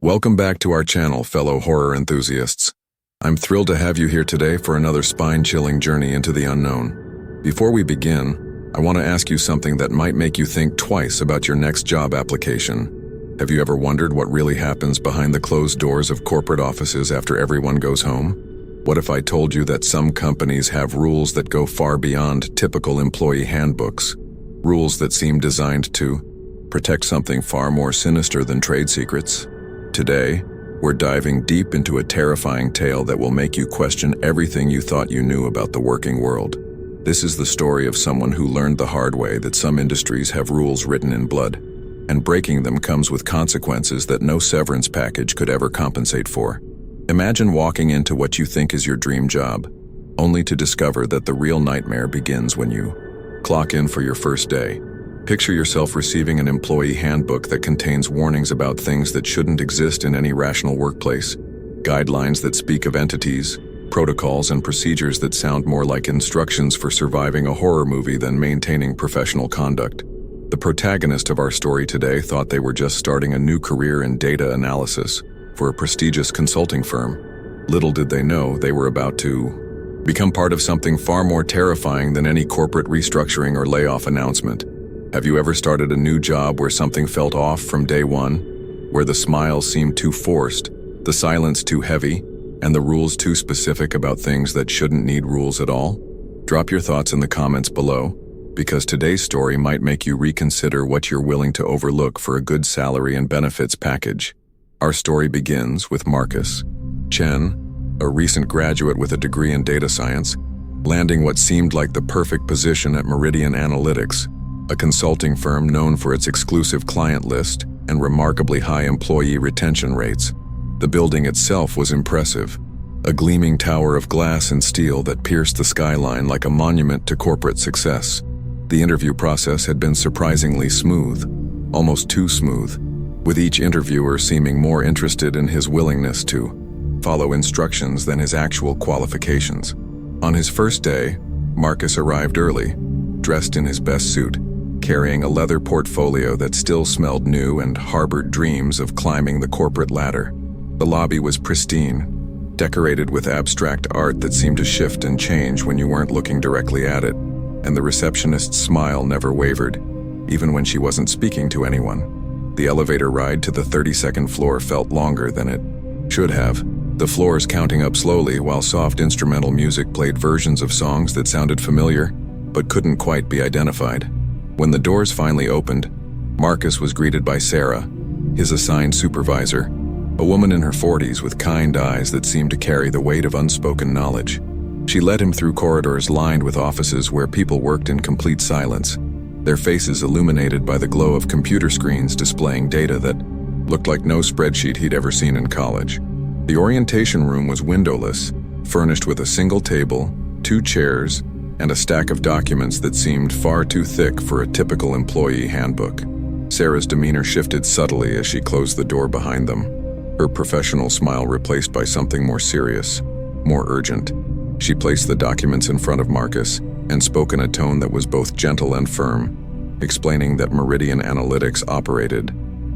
Welcome back to our channel, fellow horror enthusiasts. I'm thrilled to have you here today for another spine-chilling journey into the unknown. Before we begin, I want to ask you something that might make you think twice about your next job application. Have you ever wondered what really happens behind the closed doors of corporate offices after everyone goes home? What if I told you that some companies have rules that go far beyond typical employee handbooks? Rules that seem designed to protect something far more sinister than trade secrets? Today, we're diving deep into a terrifying tale that will make you question everything you thought you knew about the working world. This is the story of someone who learned the hard way that some industries have rules written in blood, and breaking them comes with consequences that no severance package could ever compensate for. Imagine walking into what you think is your dream job, only to discover that the real nightmare begins when you clock in for your first day. Picture yourself receiving an employee handbook that contains warnings about things that shouldn't exist in any rational workplace, guidelines that speak of entities, protocols and procedures that sound more like instructions for surviving a horror movie than maintaining professional conduct. The protagonist of our story today thought they were just starting a new career in data analysis for a prestigious consulting firm. Little did they know they were about to become part of something far more terrifying than any corporate restructuring or layoff announcement. Have you ever started a new job where something felt off from day one? Where the smiles seemed too forced, the silence too heavy, and the rules too specific about things that shouldn't need rules at all? Drop your thoughts in the comments below, because today's story might make you reconsider what you're willing to overlook for a good salary and benefits package. Our story begins with Marcus Chen, a recent graduate with a degree in data science, landing what seemed like the perfect position at Meridian Analytics, a consulting firm known for its exclusive client list and remarkably high employee retention rates. The building itself was impressive, a gleaming tower of glass and steel that pierced the skyline like a monument to corporate success. The interview process had been surprisingly smooth, almost too smooth, with each interviewer seeming more interested in his willingness to follow instructions than his actual qualifications. On his first day, Marcus arrived early, dressed in his best suit, carrying a leather portfolio that still smelled new and harbored dreams of climbing the corporate ladder. The lobby was pristine, decorated with abstract art that seemed to shift and change when you weren't looking directly at it, and the receptionist's smile never wavered, even when she wasn't speaking to anyone. The elevator ride to the 32nd floor felt longer than it should have, the floors counting up slowly while soft instrumental music played versions of songs that sounded familiar, but couldn't quite be identified. When the doors finally opened, Marcus was greeted by Sarah, his assigned supervisor, a woman in her 40s with kind eyes that seemed to carry the weight of unspoken knowledge. She led him through corridors lined with offices where people worked in complete silence, their faces illuminated by the glow of computer screens displaying data that looked like no spreadsheet he'd ever seen in college. The orientation room was windowless, furnished with a single table, 2 chairs, and a stack of documents that seemed far too thick for a typical employee handbook. Sarah's demeanor shifted subtly as she closed the door behind them, her professional smile replaced by something more serious, more urgent. She placed the documents in front of Marcus and spoke in a tone that was both gentle and firm, explaining that Meridian Analytics operated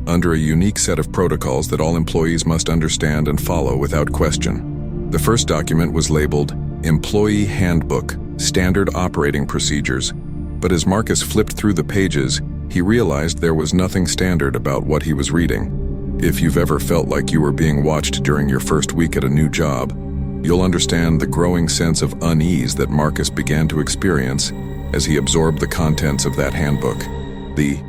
under a unique set of protocols that all employees must understand and follow without question. The first document was labeled Employee Handbook, Standard Operating Procedures, but as Marcus flipped through the pages, he realized there was nothing standard about what he was reading. If you've ever felt like you were being watched during your first week at a new job, you'll understand the growing sense of unease that Marcus began to experience as he absorbed the contents of that handbook. The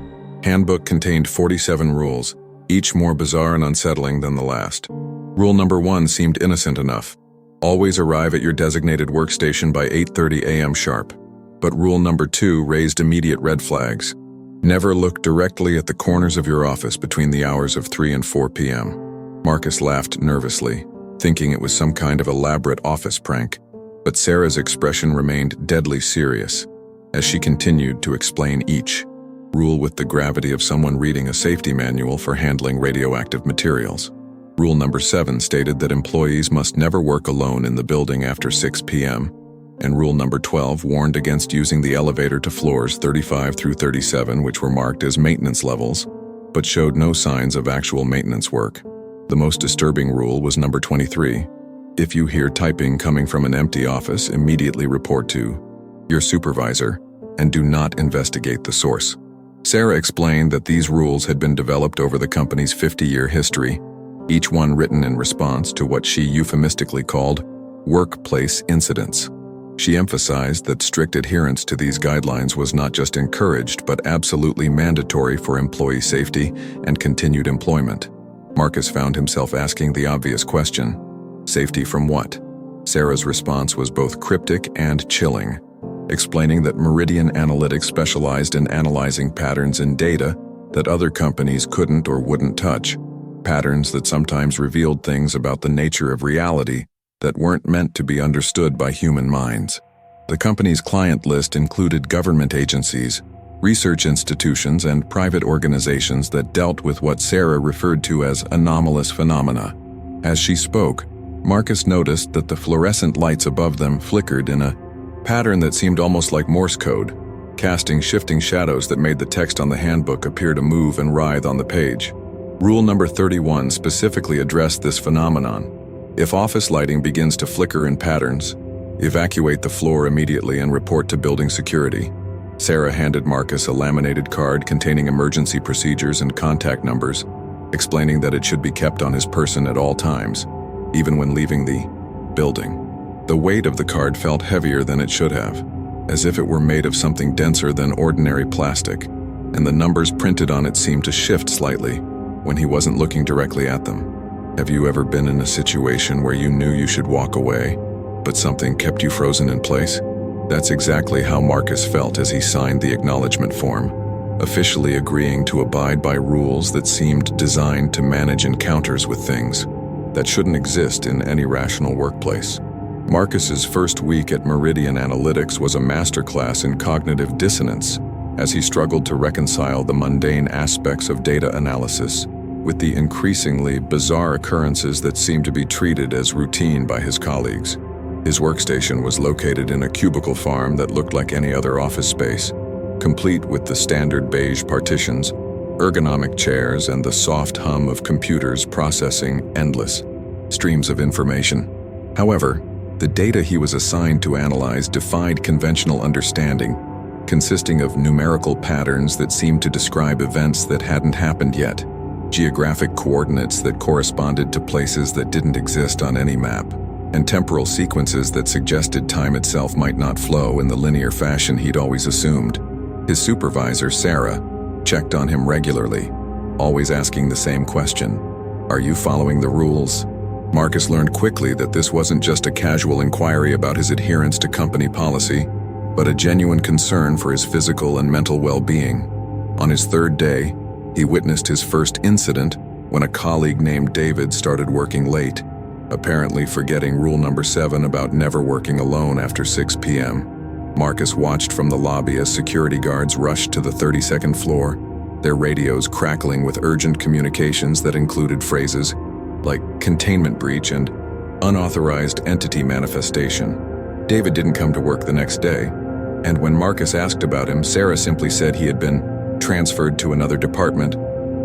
handbook contained 47 rules, each more bizarre and unsettling than the last. Rule number 1 seemed innocent enough. Always arrive at your designated workstation by 8:30 a.m. sharp. But rule number 2 raised immediate red flags. Never look directly at the corners of your office between the hours of 3 and 4 p.m. Marcus laughed nervously, thinking it was some kind of elaborate office prank, but Sarah's expression remained deadly serious as she continued to explain each rule with the gravity of someone reading a safety manual for handling radioactive materials. Rule number 7 stated that employees must never work alone in the building after 6 p.m., and rule number 12 warned against using the elevator to floors 35 through 37, which were marked as maintenance levels, but showed no signs of actual maintenance work. The most disturbing rule was number 23. If you hear typing coming from an empty office, immediately report to your supervisor and do not investigate the source. Sarah explained that these rules had been developed over the company's 50-year history, each one written in response to what she euphemistically called workplace incidents. She emphasized that strict adherence to these guidelines was not just encouraged but absolutely mandatory for employee safety and continued employment. Marcus found himself asking the obvious question, safety from what? Sarah's response was both cryptic and chilling, explaining that Meridian Analytics specialized in analyzing patterns in data that other companies couldn't or wouldn't touch, patterns that sometimes revealed things about the nature of reality that weren't meant to be understood by human minds. The company's client list included government agencies, research institutions, and private organizations that dealt with what Sarah referred to as anomalous phenomena. As she spoke, Marcus noticed that the fluorescent lights above them flickered in a pattern that seemed almost like Morse code, casting shifting shadows that made the text on the handbook appear to move and writhe on the page. Rule number 31 specifically addressed this phenomenon. If office lighting begins to flicker in patterns, evacuate the floor immediately and report to building security. Sarah handed Marcus a laminated card containing emergency procedures and contact numbers, explaining that it should be kept on his person at all times, even when leaving the building. The weight of the card felt heavier than it should have, as if it were made of something denser than ordinary plastic, and the numbers printed on it seemed to shift slightly when he wasn't looking directly at them. Have you ever been in a situation where you knew you should walk away, but something kept you frozen in place? That's exactly how Marcus felt as he signed the acknowledgement form, officially agreeing to abide by rules that seemed designed to manage encounters with things that shouldn't exist in any rational workplace. Marcus's first week at Meridian Analytics was a masterclass in cognitive dissonance as he struggled to reconcile the mundane aspects of data analysis with the increasingly bizarre occurrences that seemed to be treated as routine by his colleagues. His workstation was located in a cubicle farm that looked like any other office space, complete with the standard beige partitions, ergonomic chairs, and the soft hum of computers processing endless streams of information. However, the data he was assigned to analyze defied conventional understanding, consisting of numerical patterns that seemed to describe events that hadn't happened yet, geographic coordinates that corresponded to places that didn't exist on any map, and temporal sequences that suggested time itself might not flow in the linear fashion he'd always assumed. His supervisor, Sarah, checked on him regularly, always asking the same question, "Are you following the rules?" Marcus learned quickly that this wasn't just a casual inquiry about his adherence to company policy, but a genuine concern for his physical and mental well-being. On his third day, he witnessed his first incident when a colleague named David started working late, apparently forgetting rule number 7 about never working alone after 6 p.m. Marcus watched from the lobby as security guards rushed to the 32nd floor, their radios crackling with urgent communications that included phrases like containment breach and unauthorized entity manifestation. David didn't come to work the next day, and when Marcus asked about him, Sarah simply said he had been transferred to another department,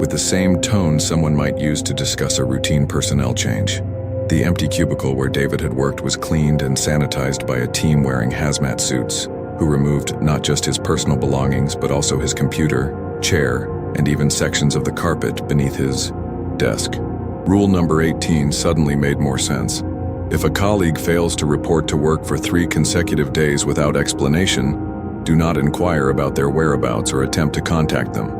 with the same tone someone might use to discuss a routine personnel change. The empty cubicle where David had worked was cleaned and sanitized by a team wearing hazmat suits, who removed not just his personal belongings but also his computer, chair, and even sections of the carpet beneath his desk. Rule number 18 suddenly made more sense. If a colleague fails to report to work for 3 consecutive days without explanation, do not inquire about their whereabouts or attempt to contact them.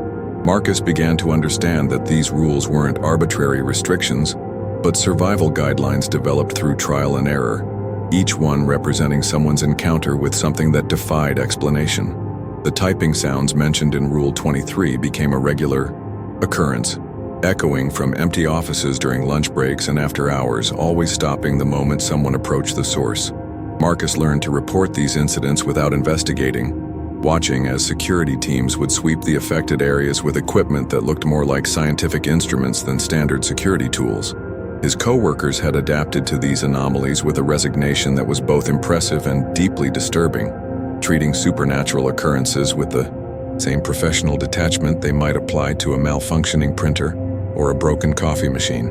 Marcus began to understand that these rules weren't arbitrary restrictions, but survival guidelines developed through trial and error, each one representing someone's encounter with something that defied explanation. The typing sounds mentioned in Rule 23 became a regular occurrence, echoing from empty offices during lunch breaks and after hours, always stopping the moment someone approached the source. Marcus learned to report these incidents without investigating, watching as security teams would sweep the affected areas with equipment that looked more like scientific instruments than standard security tools. His co-workers had adapted to these anomalies with a resignation that was both impressive and deeply disturbing, treating supernatural occurrences with the same professional detachment they might apply to a malfunctioning printer or a broken coffee machine.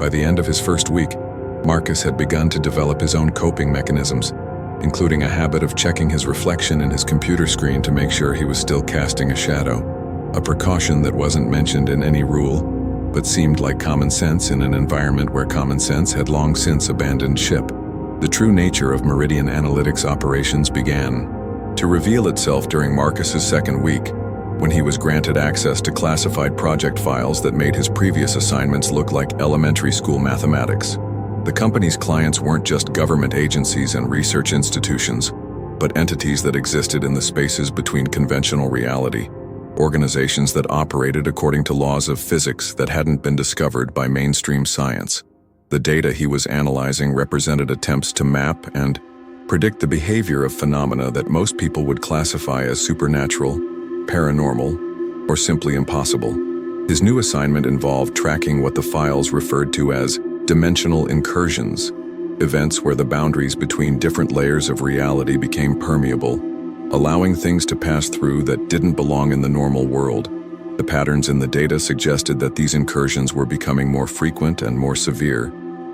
By the end of his first week, Marcus had begun to develop his own coping mechanisms, including a habit of checking his reflection in his computer screen to make sure he was still casting a shadow, a precaution that wasn't mentioned in any rule, but seemed like common sense in an environment where common sense had long since abandoned ship. The true nature of Meridian Analytics operations began to reveal itself during Marcus's second week, when he was granted access to classified project files that made his previous assignments look like elementary school mathematics. The company's clients weren't just government agencies and research institutions, but entities that existed in the spaces between conventional reality, organizations that operated according to laws of physics that hadn't been discovered by mainstream science. The data he was analyzing represented attempts to map and predict the behavior of phenomena that most people would classify as supernatural, paranormal, or simply impossible. His new assignment involved tracking what the files referred to as dimensional incursions, events where the boundaries between different layers of reality became permeable, allowing things to pass through that didn't belong in the normal world. The patterns in the data suggested that these incursions were becoming more frequent and more severe,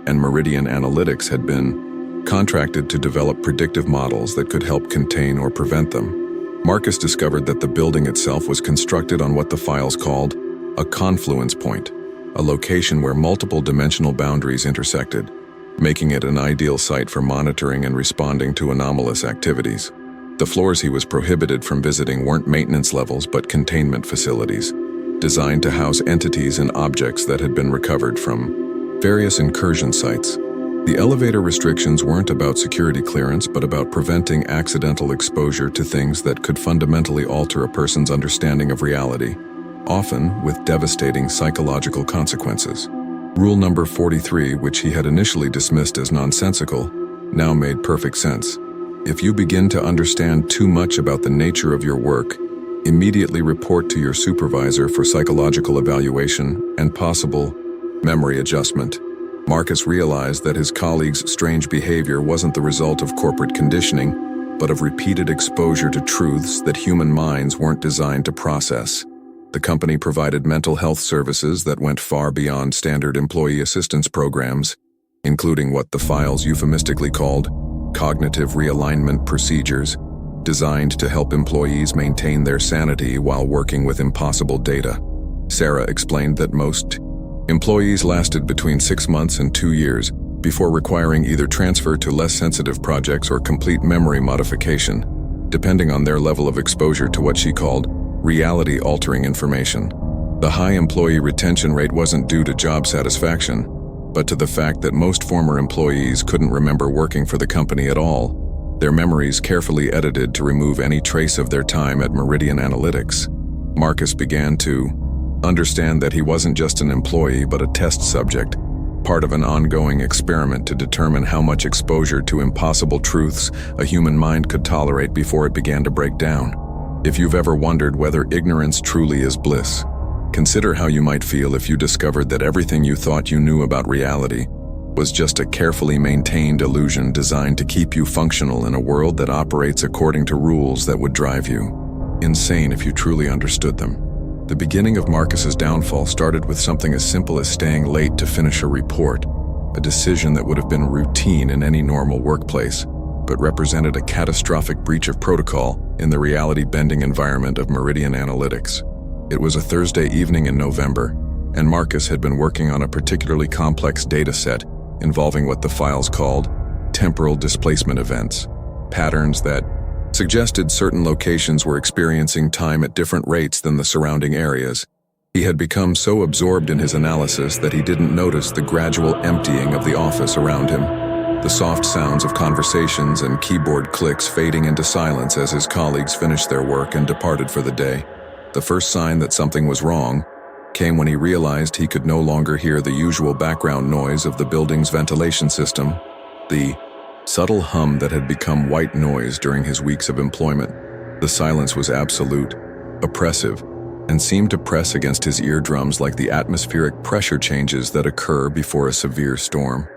and Meridian Analytics had been contracted to develop predictive models that could help contain or prevent them. Marcus discovered that the building itself was constructed on what the files called a confluence point, a location where multiple dimensional boundaries intersected, making it an ideal site for monitoring and responding to anomalous activities. The floors he was prohibited from visiting weren't maintenance levels but containment facilities, designed to house entities and objects that had been recovered from various incursion sites. The elevator restrictions weren't about security clearance but about preventing accidental exposure to things that could fundamentally alter a person's understanding of reality, often with devastating psychological consequences. Rule number 43, which he had initially dismissed as nonsensical, now made perfect sense. If you begin to understand too much about the nature of your work, immediately report to your supervisor for psychological evaluation and possible memory adjustment. Marcus realized that his colleagues' strange behavior wasn't the result of corporate conditioning, but of repeated exposure to truths that human minds weren't designed to process. The company provided mental health services that went far beyond standard employee assistance programs, including what the files euphemistically called cognitive realignment procedures, designed to help employees maintain their sanity while working with impossible data. Sarah explained that most employees lasted between 6 months and 2 years before requiring either transfer to less sensitive projects or complete memory modification, depending on their level of exposure to what she called reality-altering information. The high employee retention rate wasn't due to job satisfaction, but to the fact that most former employees couldn't remember working for the company at all, their memories carefully edited to remove any trace of their time at Meridian Analytics. Marcus began to understand that he wasn't just an employee but a test subject, part of an ongoing experiment to determine how much exposure to impossible truths a human mind could tolerate before it began to break down. If you've ever wondered whether ignorance truly is bliss, consider how you might feel if you discovered that everything you thought you knew about reality was just a carefully maintained illusion designed to keep you functional in a world that operates according to rules that would drive you insane if you truly understood them. The beginning of Marcus's downfall started with something as simple as staying late to finish a report, a decision that would have been routine in any normal workplace, but represented a catastrophic breach of protocol in the reality-bending environment of Meridian Analytics. It was a Thursday evening in November, and Marcus had been working on a particularly complex data set involving what the files called temporal displacement events, patterns that suggested certain locations were experiencing time at different rates than the surrounding areas. He had become so absorbed in his analysis that he didn't notice the gradual emptying of the office around him, the soft sounds of conversations and keyboard clicks fading into silence as his colleagues finished their work and departed for the day. The first sign that something was wrong came when he realized he could no longer hear the usual background noise of the building's ventilation system, the subtle hum that had become white noise during his weeks of employment. The silence was absolute, oppressive, and seemed to press against his eardrums like the atmospheric pressure changes that occur before a severe storm.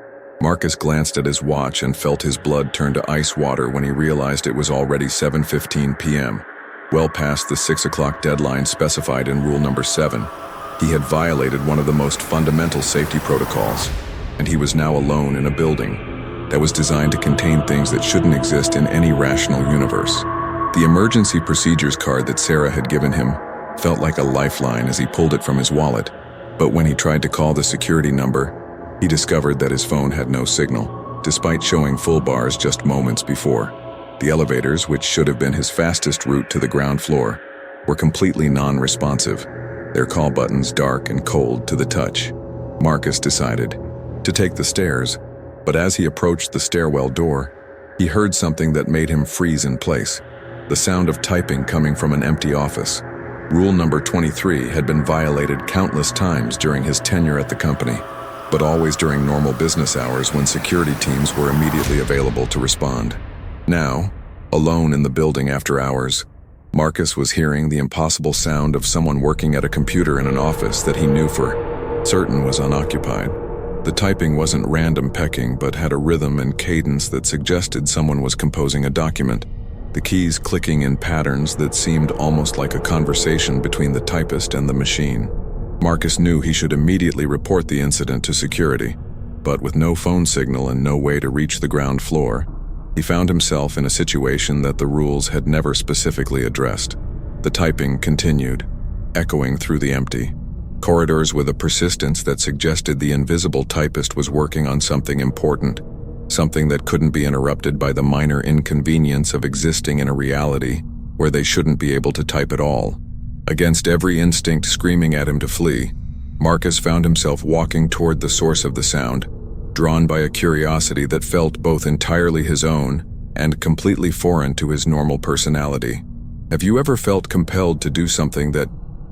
Marcus glanced at his watch and felt his blood turn to ice water when he realized it was already 7:15 p.m., well past the 6 o'clock deadline specified in Rule number 7. He had violated one of the most fundamental safety protocols, and he was now alone in a building that was designed to contain things that shouldn't exist in any rational universe. The emergency procedures card that Sarah had given him felt like a lifeline as he pulled it from his wallet, but when he tried to call the security number, he discovered that his phone had no signal, despite showing full bars just moments before. The elevators, which should have been his fastest route to the ground floor, were completely non-responsive, their call buttons dark and cold to the touch. Marcus decided to take the stairs, but as he approached the stairwell door, he heard something that made him freeze in place. The sound of typing coming from an empty office. Rule number 23 had been violated countless times during his tenure at the company, but always during normal business hours when security teams were immediately available to respond. Now, alone in the building after hours, Marcus was hearing the impossible sound of someone working at a computer in an office that he knew for certain was unoccupied. The typing wasn't random pecking, but had a rhythm and cadence that suggested someone was composing a document, the keys clicking in patterns that seemed almost like a conversation between the typist and the machine. Marcus knew he should immediately report the incident to security, but with no phone signal and no way to reach the ground floor, he found himself in a situation that the rules had never specifically addressed. The typing continued, echoing through the empty corridors with a persistence that suggested the invisible typist was working on something important, something that couldn't be interrupted by the minor inconvenience of existing in a reality where they shouldn't be able to type at all. Against every instinct screaming at him to flee, Marcus found himself walking toward the source of the sound, drawn by a curiosity that felt both entirely his own and completely foreign to his normal personality. Have you ever felt compelled to do something that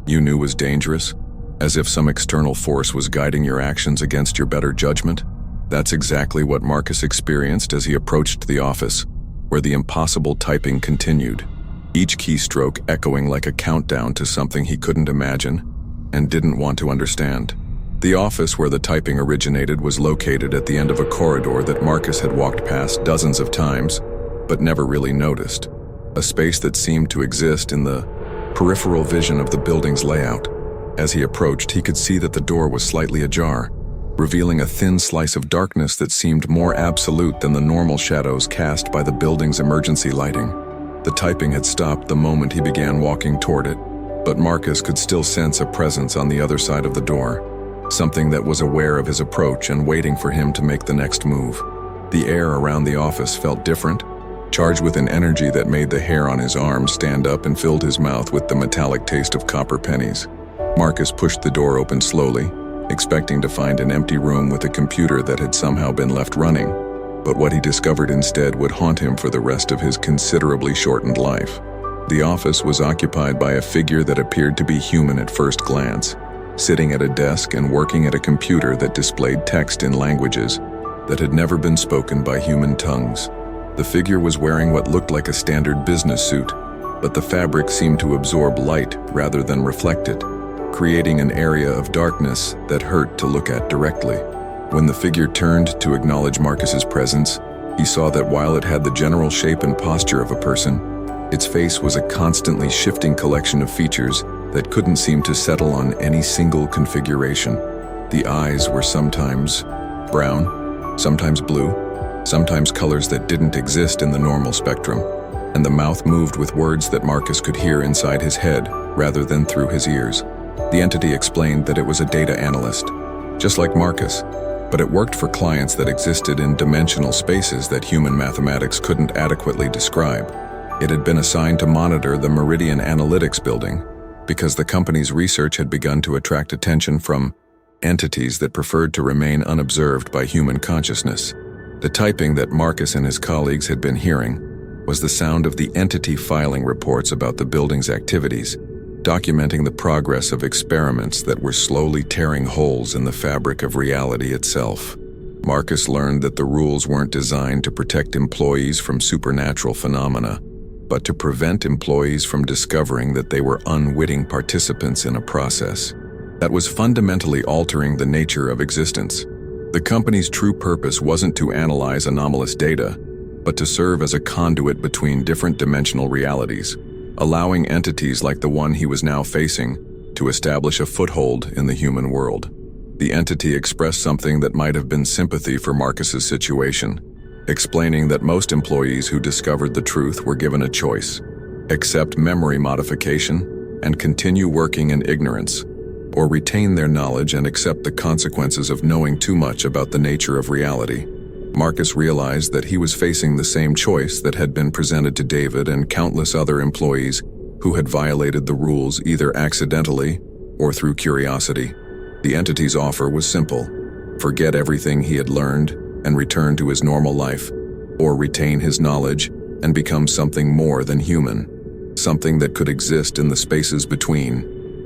you knew was dangerous, as if some external force was guiding your actions against your better judgment? That's exactly what Marcus experienced as he approached the office, where the impossible typing continued, each keystroke echoing like a countdown to something he couldn't imagine and didn't want to understand. The office where the typing originated was located at the end of a corridor that Marcus had walked past dozens of times, but never really noticed, a space that seemed to exist in the peripheral vision of the building's layout. As he approached, he could see that the door was slightly ajar, revealing a thin slice of darkness that seemed more absolute than the normal shadows cast by the building's emergency lighting. The typing had stopped the moment he began walking toward it, but Marcus could still sense a presence on the other side of the door, something that was aware of his approach and waiting for him to make the next move. The air around the office felt different, charged with an energy that made the hair on his arm stand up and filled his mouth with the metallic taste of copper pennies. Marcus pushed the door open slowly, expecting to find an empty room with a computer that had somehow been left running, but what he discovered instead would haunt him for the rest of his considerably shortened life. The office was occupied by a figure that appeared to be human at first glance, sitting at a desk and working at a computer that displayed text in languages that had never been spoken by human tongues. The figure was wearing what looked like a standard business suit, but the fabric seemed to absorb light rather than reflect it, creating an area of darkness that hurt to look at directly. When the figure turned to acknowledge Marcus's presence, he saw that while it had the general shape and posture of a person, its face was a constantly shifting collection of features that couldn't seem to settle on any single configuration. The eyes were sometimes brown, sometimes blue, sometimes colors that didn't exist in the normal spectrum, and the mouth moved with words that Marcus could hear inside his head rather than through his ears. The entity explained that it was a data analyst, just like Marcus, but it worked for clients that existed in dimensional spaces that human mathematics couldn't adequately describe. It had been assigned to monitor the Meridian Analytics building because the company's research had begun to attract attention from entities that preferred to remain unobserved by human consciousness. The typing that Marcus and his colleagues had been hearing was the sound of the entity filing reports about the building's activities, documenting the progress of experiments that were slowly tearing holes in the fabric of reality itself. Marcus learned that the rules weren't designed to protect employees from supernatural phenomena, but to prevent employees from discovering that they were unwitting participants in a process that was fundamentally altering the nature of existence. The company's true purpose wasn't to analyze anomalous data, but to serve as a conduit between different dimensional realities, allowing entities like the one he was now facing to establish a foothold in the human world. The entity expressed something that might have been sympathy for Marcus's situation, explaining that most employees who discovered the truth were given a choice: accept memory modification and continue working in ignorance, or retain their knowledge and accept the consequences of knowing too much about the nature of reality. Marcus realized that he was facing the same choice that had been presented to David and countless other employees who had violated the rules either accidentally or through curiosity. The entity's offer was simple: forget everything he had learned and return to his normal life, or retain his knowledge and become something more than human, something that could exist in the spaces between,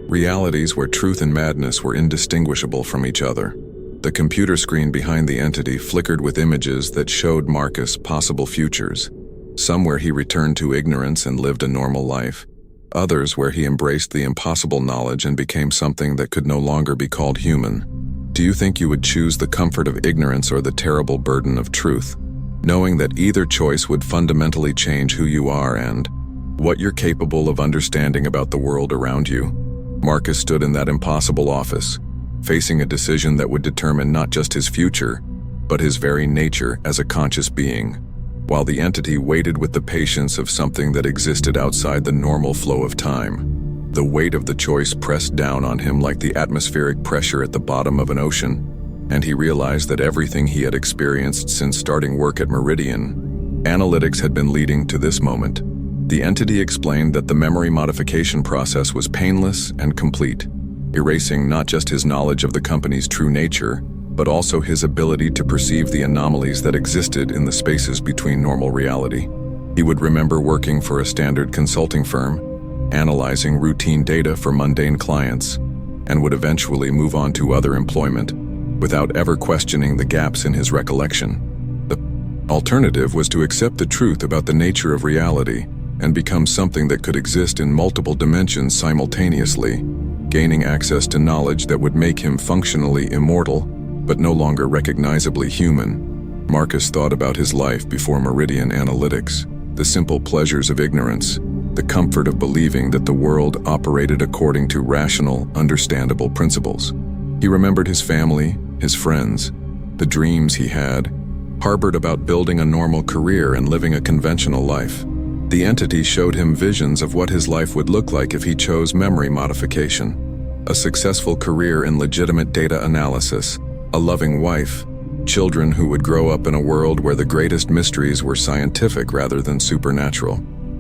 realities where truth and madness were indistinguishable from each other. The computer screen behind the entity flickered with images that showed Marcus possible futures, some where he returned to ignorance and lived a normal life, others where he embraced the impossible knowledge and became something that could no longer be called human. Do you think you would choose the comfort of ignorance or the terrible burden of truth, knowing that either choice would fundamentally change who you are and what you're capable of understanding about the world around you? Marcus stood in that impossible office, facing a decision that would determine not just his future, but his very nature as a conscious being, while the entity waited with the patience of something that existed outside the normal flow of time. The weight of the choice pressed down on him like the atmospheric pressure at the bottom of an ocean, and he realized that everything he had experienced since starting work at Meridian Analytics had been leading to this moment. The entity explained that the memory modification process was painless and complete, erasing not just his knowledge of the company's true nature, but also his ability to perceive the anomalies that existed in the spaces between normal reality. He would remember working for a standard consulting firm, analyzing routine data for mundane clients, and would eventually move on to other employment, without ever questioning the gaps in his recollection. The alternative was to accept the truth about the nature of reality and become something that could exist in multiple dimensions simultaneously, gaining access to knowledge that would make him functionally immortal, but no longer recognizably human. Marcus thought about his life before Meridian Analytics, the simple pleasures of ignorance, the comfort of believing that the world operated according to rational, understandable principles. He remembered his family, his friends, the dreams he had harbored about building a normal career and living a conventional life. The entity showed him visions of what his life would look like if he chose memory modification: a successful career in legitimate data analysis, a loving wife, children who would grow up in a world where the greatest mysteries were scientific rather than supernatural.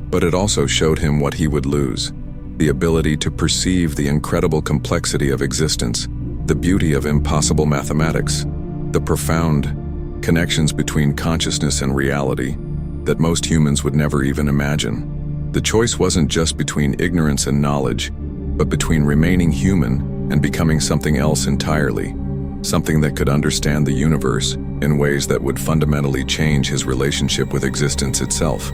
But it also showed him what he would lose: the ability to perceive the incredible complexity of existence, the beauty of impossible mathematics, the profound connections between consciousness and reality that most humans would never even imagine. The choice wasn't just between ignorance and knowledge, but between remaining human and becoming something else entirely, something that could understand the universe in ways that would fundamentally change his relationship with existence itself.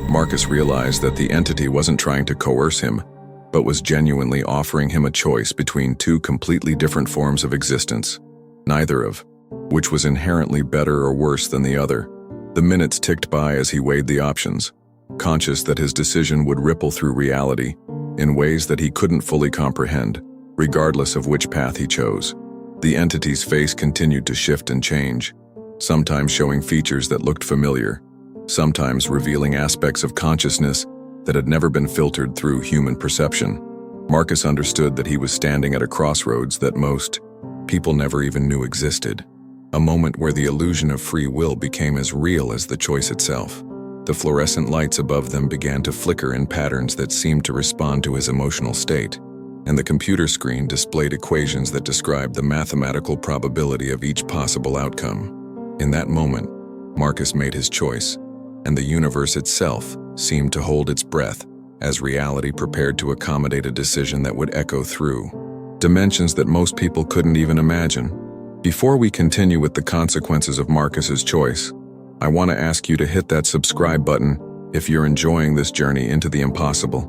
Marcus realized that the entity wasn't trying to coerce him, but was genuinely offering him a choice between two completely different forms of existence, neither of which was inherently better or worse than the other. The minutes ticked by as he weighed the options, conscious that his decision would ripple through reality in ways that he couldn't fully comprehend, regardless of which path he chose. The entity's face continued to shift and change, sometimes showing features that looked familiar, sometimes revealing aspects of consciousness that had never been filtered through human perception. Marcus understood that he was standing at a crossroads that most people never even knew existed, a moment where the illusion of free will became as real as the choice itself. The fluorescent lights above them began to flicker in patterns that seemed to respond to his emotional state, and the computer screen displayed equations that described the mathematical probability of each possible outcome. In that moment, Marcus made his choice, and the universe itself seemed to hold its breath as reality prepared to accommodate a decision that would echo through dimensions that most people couldn't even imagine. Before we continue with the consequences of Marcus's choice, I want to ask you to hit that subscribe button if you're enjoying this journey into the impossible,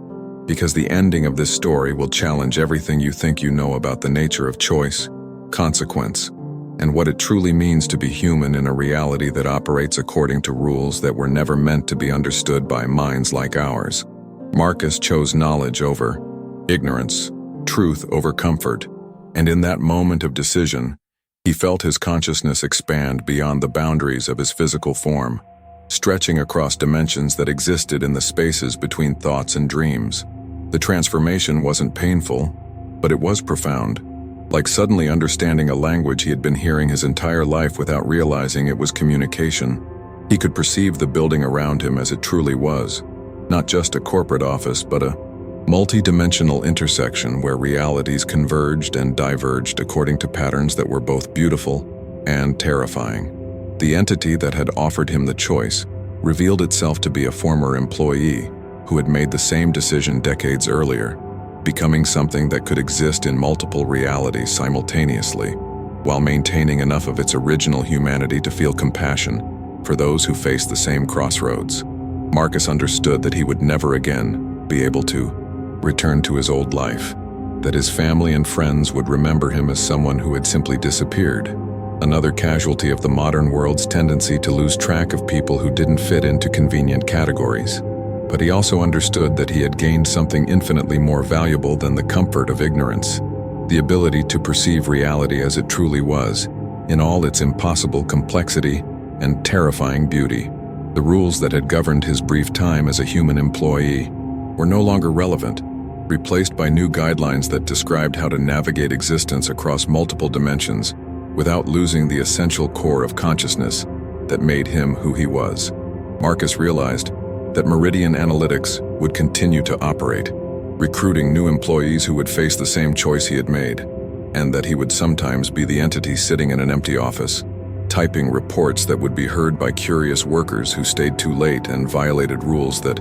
because the ending of this story will challenge everything you think you know about the nature of choice, consequence, and what it truly means to be human in a reality that operates according to rules that were never meant to be understood by minds like ours. Marcus chose knowledge over ignorance, truth over comfort, and in that moment of decision, he felt his consciousness expand beyond the boundaries of his physical form, stretching across dimensions that existed in the spaces between thoughts and dreams. The transformation wasn't painful, but it was profound, like suddenly understanding a language he had been hearing his entire life without realizing it was communication. He could perceive the building around him as it truly was, not just a corporate office, but a multi-dimensional intersection where realities converged and diverged according to patterns that were both beautiful and terrifying. The entity that had offered him the choice revealed itself to be a former employee who had made the same decision decades earlier, becoming something that could exist in multiple realities simultaneously, while maintaining enough of its original humanity to feel compassion for those who faced the same crossroads. Marcus understood that he would never again be able to return to his old life, that his family and friends would remember him as someone who had simply disappeared, another casualty of the modern world's tendency to lose track of people who didn't fit into convenient categories. But he also understood that he had gained something infinitely more valuable than the comfort of ignorance, the ability to perceive reality as it truly was, in all its impossible complexity and terrifying beauty. The rules that had governed his brief time as a human employee were no longer relevant, replaced by new guidelines that described how to navigate existence across multiple dimensions without losing the essential core of consciousness that made him who he was. Marcus realized that Meridian Analytics would continue to operate, recruiting new employees who would face the same choice he had made, and that he would sometimes be the entity sitting in an empty office, typing reports that would be heard by curious workers who stayed too late and violated rules that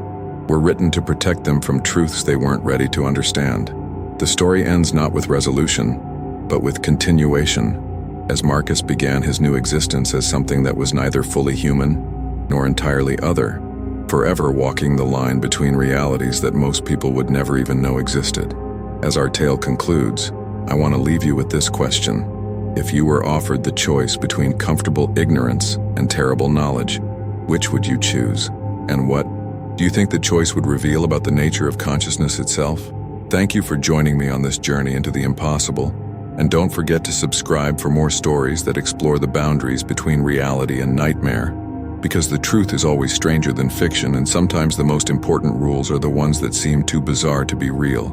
were written to protect them from truths they weren't ready to understand. The story ends not with resolution, but with continuation, as Marcus began his new existence as something that was neither fully human nor entirely other, forever walking the line between realities that most people would never even know existed. As our tale concludes, I want to leave you with this question. If you were offered the choice between comfortable ignorance and terrible knowledge, which would you choose? And what do you think the choice would reveal about the nature of consciousness itself? Thank you for joining me on this journey into the impossible, and don't forget to subscribe for more stories that explore the boundaries between reality and nightmare, because the truth is always stranger than fiction, and sometimes the most important rules are the ones that seem too bizarre to be real.